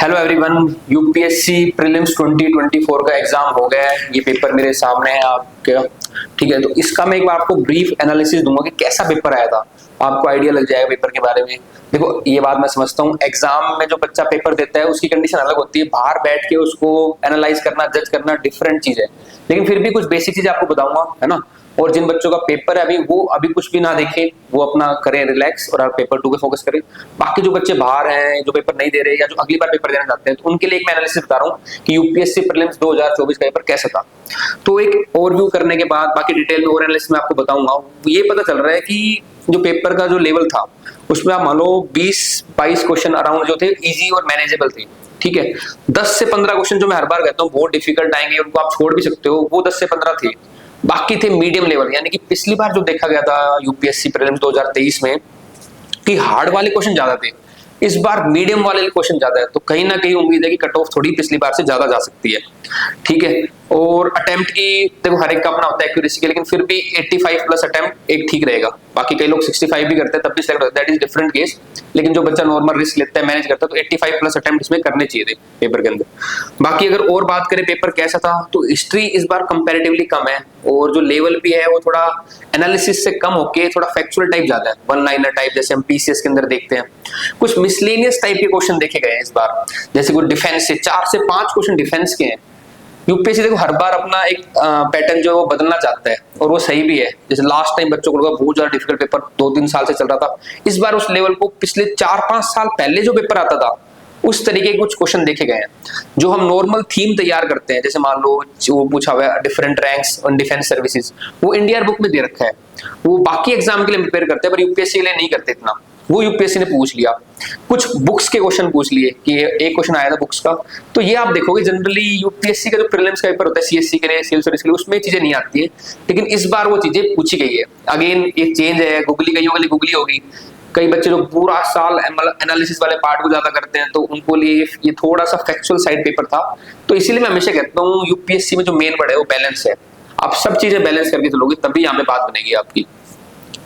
Hello everyone, UPSC prelims 2024 का exam हो गया है। ये पेपर मेरे सामने है आपके। ठीक है, तो इसका मैं एक बार आपको ब्रीफ एनालिसिस दूंगा कि कैसा पेपर आया था। आपको आइडिया लग जाएगा पेपर के बारे में। देखो, ये बात मैं समझता हूँ, एग्जाम में जो बच्चा पेपर देता है उसकी कंडीशन अलग होती है। बाहर बैठ के उसको एनालाइज करना, जज करना डिफरेंट चीज है। लेकिन फिर भी कुछ बेसिक चीज आपको बताऊंगा, है ना। और जिन बच्चों का पेपर है अभी, वो अभी कुछ भी ना देखें, वो अपना करें रिलैक्स और पेपर 2 पे फोकस करें। बाकी जो बच्चे बाहर हैं, जो पेपर नहीं दे रहे या जो अगली बार पेपर देना चाहते हैं, तो उनके लिए एक मैं एनालिसिस बता रहा हूँ कि यूपीएससी प्रीलिम्स 2024 का पेपर कैसा था। तो एक ओवरव्यू करने के बाद बाकी डिटेल में और एनालिसिस में आपको बताऊंगा। ये पता चल रहा है कि जो पेपर का जो लेवल था उसमें आप मान लो 20-22 क्वेश्चन अराउंड जो थे इजी और मैनेजेबल थे। ठीक है, 10 से 15 क्वेश्चन जो मैं हर बार कहता हूँ बहुत डिफिकल्ट आएंगे, उनको आप छोड़ भी सकते हो, वो 10 से 15 थे। बाकी थे मीडियम लेवल, यानी कि पिछली बार जो देखा गया था यूपीएससी प्रीलिम्स 2023 में कि हार्ड वाले क्वेश्चन ज्यादा थे, इस बार मीडियम वाले क्वेश्चन ज्यादा है। तो कहीं ना कहीं उम्मीद है कि कट ऑफ थोड़ी पिछली बार से ज्यादा जा सकती है। ठीक है, और अटेम्प्ट की देखो हर एक का अपना होता है एक्यूरेसी के, लेकिन फिर भी 85 प्लस अटेम्प्ट एक ठीक रहेगा। बाकी कई लोग 65 भी करते हैं तब भी सिलेक्ट होता है, दैट इज डिफरेंट केस। लेकिन जो बच्चा नॉर्मल रिस्क लेता है, मैनेज करता है, तो 85 प्लस अटेम्प्ट इसमें करने चाहिए थे पेपर के अंदर। बाकी अगर और बात करें पेपर कैसा था, तो हिस्ट्री इस बार कंपैरेटिवली कम है, और जो लेवल भी है वो थोड़ा एनालिसिस से कम होके थोड़ा फैक्चुअल टाइप ज्यादा है, वन लाइनर टाइप, जैसे हम पीसीएस के अंदर देखते हैं। कुछ मिसलेनियस टाइप के क्वेश्चन देखे गए हैं इस बार, जैसे कुछ डिफेंस से 4 से 5 क्वेश्चन डिफेंस के हैं। यूपीएससी देखो हर बार अपना एक पैटर्न जो बदलना चाहता है, और वो सही भी है। जैसे लास्ट टाइम बच्चों को लगा बहुत ज्यादा डिफिकल्ट पेपर 2-3 साल से चल रहा था, इस बार उस लेवल को पिछले 4-5 साल पहले जो पेपर आता था उस तरीके के कुछ क्वेश्चन देखे गए हैं। जो हम नॉर्मल थीम तैयार करते हैं, जैसे मान लो वो पूछा हुआ है different ranks on defence services, वो इंडिया बुक में दे रखा है। वो बाकी एग्जाम के लिए प्रिपेयर करते हैं, पर यूपीएससी के लिए नहीं करते इतना। वो यूपीएससी ने पूछ लिया, कुछ बुक्स के क्वेश्चन पूछ लिए कि एक क्वेश्चन आया था बुक्स का। तो ये आप देखोगे जनरली यूपीएससी का जो प्रीलिम्स का पेपर होता है सीएससी के लिए, सिविल सर्विस के लिए, उसमें चीजें नहीं आती है। लेकिन इस बार वो चीजें पूछी गई है। अगेन एक चेंज है, गूगली गई होगी, गूगली होगी। कई बच्चे जो पूरा साल एनालिसिस वाले पार्ट को ज्यादा करते हैं, तो उनको लिए ये थोड़ा सा फैक्चुअल साइड पेपर था। तो इसीलिए मैं हमेशा कहता हूँ यूपीएससी में जो मेन वर्ड है वो बैलेंस है। आप सब चीजें बैलेंस करके चलोगे तभी यहाँ पे बात बनेगी आपकी।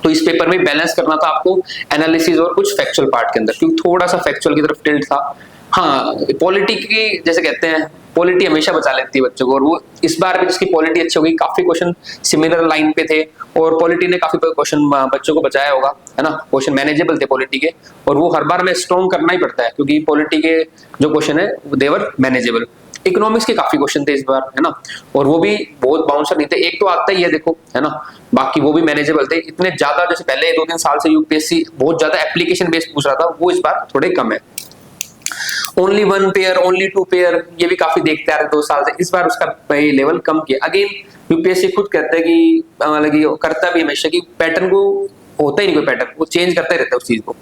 तो इस पेपर में बैलेंस करना था आपको एनालिसिस और कुछ फैक्चुअल पार्ट के अंदर, क्योंकि थोड़ा सा फैक्चुअल की तरफ टिल्ट था। हाँ, पॉलिटी की जैसे कहते हैं, पॉलिटी हमेशा बचा लेती है बच्चों को, और वो इस बार भी जिसकी पॉलिटी अच्छी होगी, काफी क्वेश्चन सिमिलर लाइन पे थे, और पॉलिटी ने काफी क्वेश्चन बच्चों को बचाया होगा, है ना। क्वेश्चन मैनेजेबल थे पॉलिटी के, और वो हर बार में स्ट्रॉन्ग करना ही पड़ता है, क्योंकि पॉलिटी के जो क्वेश्चन है देवर मैनेजेबल। इकोनॉमिक्स के काफी क्वेश्चन थे इस बार, है ना, और वो भी बहुत बाउंसर नहीं थे। एक तो आता ही है देखो, है ना, बाकी वो भी मैनेजेबल थे। इतने ज्यादा जैसे पहले 2-3 साल से यूपीएससी बहुत ज्यादा एप्लीकेशन बेस्ड पूछ रहा था, वो इस बार थोड़े कम है। ओनली 1 पेयर, ओनली 2 पेयर, ये भी काफी देखते आ रहे 2 साल से, इस बार उसका लेवल कम किया। अगेन यूपीएससी खुद कहता है कि मतलब करता भी हमेशा कि पैटर्न को होता ही नहीं कोई पैटर्न, वो चेंज करता ही रहता है उस चीज को।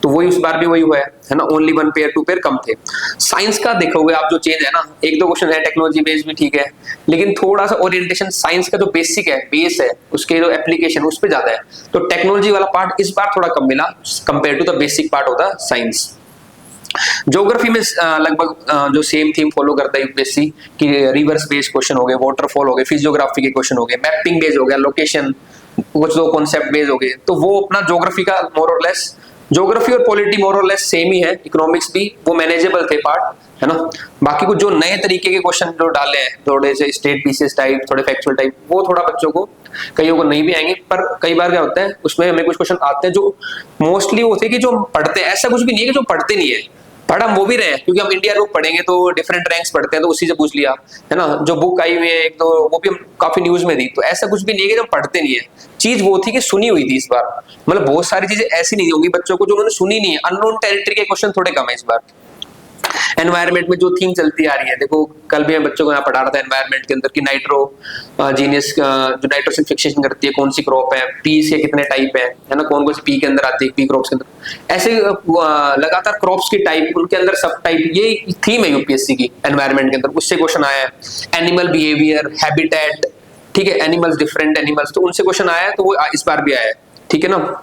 तो वही उस बार भी वही हुआ है ना, ओनली 1 पेयर 2 पेयर कम थे। साइंस का देखोगे आप जो चेंज है ना, 1-2 क्वेश्चन है टेक्नोलॉजी बेस्ड भी, ठीक है, लेकिन थोड़ा सा ओरिएंटेशन साइंस का जो बेसिक है, बेस है, उसके जो एप्लीकेशन उस पर ज्यादा है। तो टेक्नोलॉजी वाला पार्ट इस बार थोड़ा कम मिला compare to the basic part होता साइंस। ज्योग्राफी में लगभग जो सेम थीम फॉलो करता है यूपीएससी कि रिवर्स बेस्ड क्वेश्चन हो गए, वाटरफॉल हो गए, फिजियोग्राफी के क्वेश्चन हो गए, मैपिंग बेस्ड हो गया, लोकेशन, कुछ दो कॉन्सेप्ट बेस्ड हो गए। तो वो अपना ज्योग्राफी का मोर और लेस, ज्योग्राफी और पॉलिटी मोर और लेस सेम ही है। इकोनॉमिक्स भी वो मैनेजेबल थे पार्ट, है ना। बाकी कुछ जो नए तरीके के क्वेश्चन जो डाले हैं, थोड़े से स्टेट पीसीएस टाइप, थोड़े फैक्चुअल टाइप, वो थोड़ा बच्चों को, कईयों को नहीं भी आएंगे, पर कई बार क्या होता है उसमें हमें कुछ क्वेश्चन आते हैं जो मोस्टली होते हैं कि जो पढ़ते हैं। ऐसा कुछ भी नहीं है कि जो पढ़ते नहीं है, पढ़ हम वो भी रहे हैं, क्योंकि हम इंडिया बुक पढ़ेंगे तो डिफरेंट रैंक्स पढ़ते हैं, तो उसी से पूछ लिया, है ना। जो बुक आई हुई है एक, तो वो भी हम काफी न्यूज में दी। तो ऐसा कुछ भी नहीं है कि हम पढ़ते नहीं है, चीज वो थी कि सुनी हुई थी इस बार। मतलब बहुत सारी चीजें ऐसी नहीं होंगी बच्चों को जो उन्होंने सुनी नहीं है। अननोन टेरिटरी के क्वेश्चन थोड़े कम है इस बार। एनवायरमेंट में जो थीम चलती आ रही है, देखो कल भी मैं बच्चों को यहाँ पढ़ा रहा था एनवायरमेंट के अंदर कि नाइट्रो जीनियस जो नाइट्रोजन फिक्सेशन करती है, कौन सी क्रॉप है, पीस के कितने टाइप है ना, कौन कौन सी पी के अंदर आती है, पी क्रॉप्स के अंदर, ऐसे लगातार क्रॉप्स की टाइप, उनके अंदर सब टाइप, ये थीम है यूपीएससी की एनवायरमेंट के अंदर। उससे क्वेश्चन आया है एनिमल बिहेवियर, हैबिटेट, ठीक है, एनिमल्स, डिफरेंट एनिमल्स, तो उनसे क्वेश्चन आया है, तो वो इस बार भी आया है, ठीक है ना।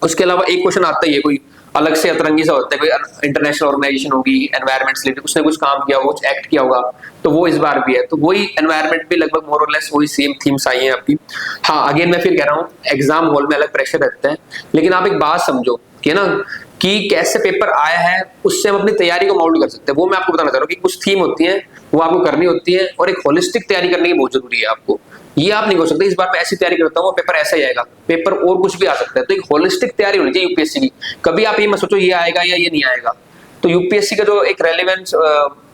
उसके अलावा एक क्वेश्चन आता ही है कोई अलग से अतरंगी सा होता है, कोई इंटरनेशनल ऑर्गेनाइजेशन होगी एनवायरमेंट से रिलेटेड, उसने कुछ काम किया, वो एक्ट किया होगा, तो वो इस बार भी है। तो वही एनवायरमेंट भी लगभग मोर और लेस वही सेम थीम्स आई हैं आपकी। हाँ, अगेन मैं फिर कह रहा हूँ एग्जाम हॉल में अलग प्रेशर रहता है, लेकिन आप एक बात समझो कि ना कि कैसे पेपर आया है उससे हम अपनी तैयारी को माउंट कर सकते हैं, वो मैं आपको बताना चाह रहा हूँ कि कुछ थीम होती है वो आपको करनी होती है, और एक होलिस्टिक तैयारी करने की बहुत जरूरी है आपको। ये आप नहीं हो सकते इस बार मैं ऐसी तैयारी करता हूँ पेपर ऐसा ही आएगा, पेपर और कुछ भी आ सकता है। तो एक होलिस्टिक तैयारी होनी चाहिए यूपीएससी की। कभी आप ये मत सोचो ये आएगा या ये नहीं आएगा। तो यूपीएससी का जो एक रेलेवेंस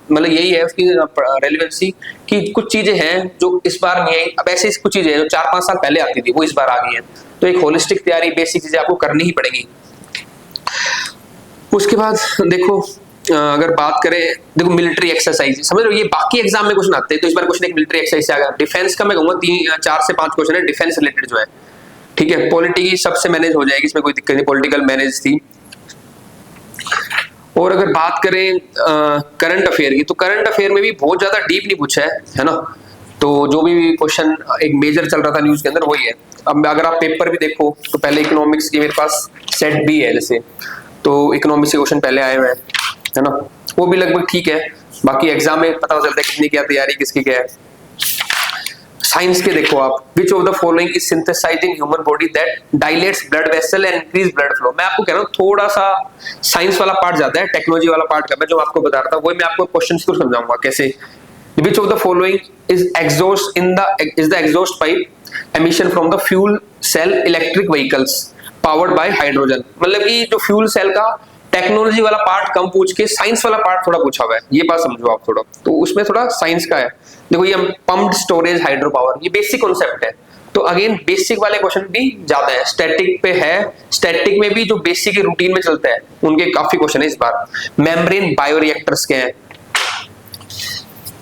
मतलब यही है उसकी रेलेवेंसी कि कुछ चीजें हैं जो इस बार नहीं आई, अब ऐसे कुछ चीजें हैं जो 4-5 साल पहले आती थी वो इस बार आ गई है। तो एक होलिस्टिक तैयारी, बेसिक चीजें आपको करनी ही पड़ेगी। उसके बाद देखो अगर बात करें, देखो मिलिट्री एक्सरसाइज समझ लो, ये बाकी एग्जाम में क्वेश्चन आते हैं, तो इस बार क्वेश्चन एक मिलिट्री एक्सरसाइज से आ गया। डिफेंस का मैं कहूंगा 4 से 5 क्वेश्चन है डिफेंस रिलेटेड जो है, ठीक है। पॉलिटी की सबसे मैनेज हो जाएगी, इसमें कोई दिक्कत नहीं, पॉलिटिकल मैनेज थी। और अगर बात करें करंट अफेयर की, तो करंट अफेयर में भी बहुत ज्यादा डीप नहीं पूछा है ना। तो जो भी क्वेश्चन एक मेजर चल रहा था न्यूज के अंदर वही है। अब अगर आप पेपर भी देखो तो पहले इकोनॉमिक्स की मेरे पास सेट बी है जैसे, तो इकोनॉमिक्स के क्वेश्चन पहले आए हुए हैं है ना, वो भी लगभग ठीक है। बाकी एग्जाम में पता चलता है कितनी क्या तैयारी किसकी क्या है। साइंस के देखो आप, विच of the following is synthesising human body that dilates blood vessel and increase blood flow. मैं आपको कह रहा हूँ थोड़ा सा साइंस वाला पार्ट ज्यादा है, टेक्नोलॉजी वाला पार्ट का मैं जो आपको बता रहा था वही मैं आपको क्वेश्चन को समझाऊंगा कैसे। Which of the following is exhaust in the exhaust pipe emission from the fuel cell electric vehicles powered by hydrogen. मतलब कि जो फ्यूल सेल का टेक्नोलॉजी वाला पार्ट कम पूछ के साइंस वाला पार्ट थोड़ा पूछा हुआ है, ये बात समझो आप थोड़ा, तो उसमें थोड़ा साइंस का है। देखो ये पंप्ड स्टोरेज हाइड्रो पावर, ये बेसिक कॉन्सेप्ट है। तो अगेन बेसिक वाले क्वेश्चन भी ज्यादा है, स्टैटिक पे है, स्टैटिक में भी जो बेसिक रूटीन में चलता है उनके काफी क्वेश्चन है इस बार। मेम्ब्रेन बायोरिएक्टर्स के हैं,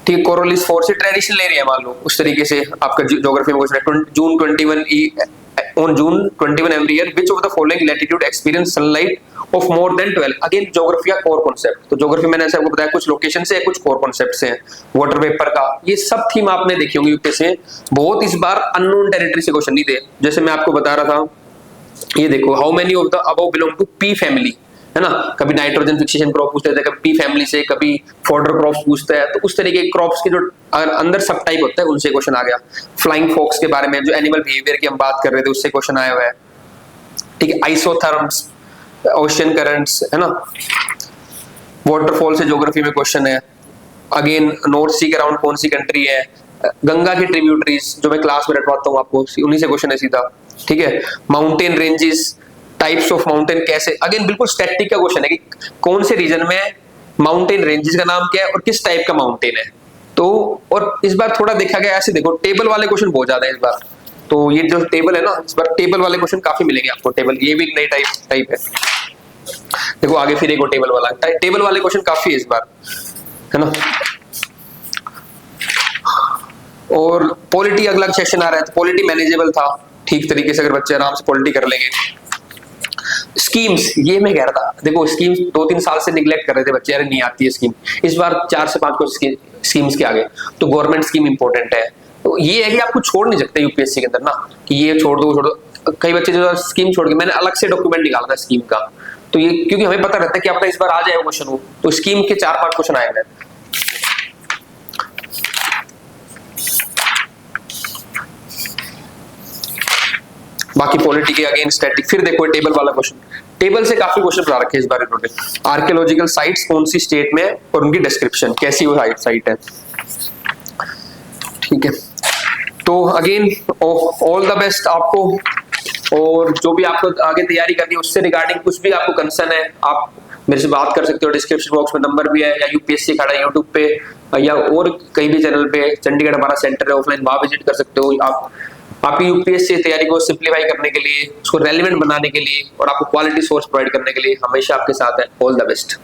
ठीक। कोरोलिस फोर्स ट्रेडिशनल एरिया मान लो, उस तरीके से आपका ज्योग्राफी में क्वेश्चन है। जून 21 on June 21 every year which of the following latitude experience sunlight of more than 12। Again geography का कोर कॉन्सेप्ट, तो ज्योग्राफी मैंने ऐसे आपको बताया कुछ लोकेशन से है, कुछ कोर कॉन्सेप्ट से है। वाटर वेपर का ये सब थीम आपने देखी होंगी यूपीएससी में। बहुत इस बार अननोन टेरिटरी से क्वेश्चन नहीं थे, जैसे मैं आपको बता रहा था, ये देखो how many of the above belong to P family, है ना। कभी नाइट्रोजन फिक्सेशन क्रॉप पूछते थे, कभी पी फैमिली से, कभी फॉडर क्रॉप्स पूछता है। तो उस तरीके के क्रॉप्स के जो अंदर सब टाइप होता है उनसे क्वेश्चन आ गया। फ्लाइंग फॉक्स के बारे में जो एनिमल बिहेवियर की हम बात कर रहे थे उससे क्वेश्चन आया हुआ है, ठीक है। आइसोथर्म्स, ओशियन करंट्स, है ना। वाटरफॉल से ज्योग्राफी में क्वेश्चन है। अगेन नॉर्थ सी के अराउंड कौन सी कंट्री है, गंगा की ट्रिब्यूटरीज जो मैं क्लास में रखवाता हूँ आपको उन्हीं से क्वेश्चन है सीधा, ठीक है। Mountain ranges, types of mountain कैसे, अगेन बिल्कुल स्टैटिक का क्वेश्चन है कि कौन से रीजन में माउंटेन रेंजेस का नाम क्या है और किस टाइप का माउंटेन है। तो और इस बार थोड़ा देखा गया ऐसे, देखो टेबल वाले क्वेश्चन बहुत ज्यादा है इस बार। तो ये जो टेबल है ना, इस बार टेबल वाले क्वेश्चन काफी मिलेंगे आपको। टेबल ये भी नई टाइप है, देखो आगे फिर एक और टेबल वाला, टेबल वाले क्वेश्चन काफी है इस बार, है ना। और पॉलिटी अगला सेक्शन आ रहा है, तो पॉलिटी मैनेजेबल था ठीक तरीके से अगर बच्चे आराम से पॉलिटी कर लेंगे। स्कीम्स, ये मैं कह रहा था, देखो स्कीम्स 2-3 साल से निगलेक्ट कर रहे थे बच्चे, यार नहीं आती है स्कीम। इस बार 4 से 5 को स्कीम्स के आगे, तो गवर्नमेंट स्कीम इंपॉर्टेंट है। तो ये है कि आपको छोड़ नहीं सकते यूपीएससी के अंदर ना कि ये छोड़ दो। कई बच्चे जो स्कीम छोड़ के, मैंने अलग से डॉक्यूमेंट निकाला था स्कीम का, तो ये क्योंकि हमें पता रहता है कि आपका इस बार आ जाएगा क्वेश्चन हो, तो स्कीम के 4-5 क्वेश्चन आए हैं। बाकी पॉलिटी के अगेन स्टैटिक। फिर देखो टेबल वाला क्वेश्चन, टेबल से काफी क्वेश्चन बना रखे हैं इस बार इन्होंने। आर्कियोलॉजिकल साइट्स कौन सी स्टेट में और उनकी डिस्क्रिप्शन कैसी वो साइट है, ठीक है। तो अगेन ऑल द बेस्ट आपको, और जो भी आपको आगे तैयारी करनी है उससे रिगार्डिंग कुछ भी आपको कंसर्न है आप मेरे से बात कर सकते हो। डिस्क्रिप्शन बॉक्स में नंबर भी है, या यूपीएससी खड़ा यूट्यूब पे या और कहीं भी चैनल पे, चंडीगढ़ हमारा सेंटर है ऑफलाइन, वहां विजिट कर सकते हो। आप आपकी यूपीएससी तैयारी को सिंप्लीफाई करने के लिए, उसको रेलेवेंट बनाने के लिए और आपको क्वालिटी सोर्स प्रोवाइड करने के लिए हमेशा आपके साथ है। All the best.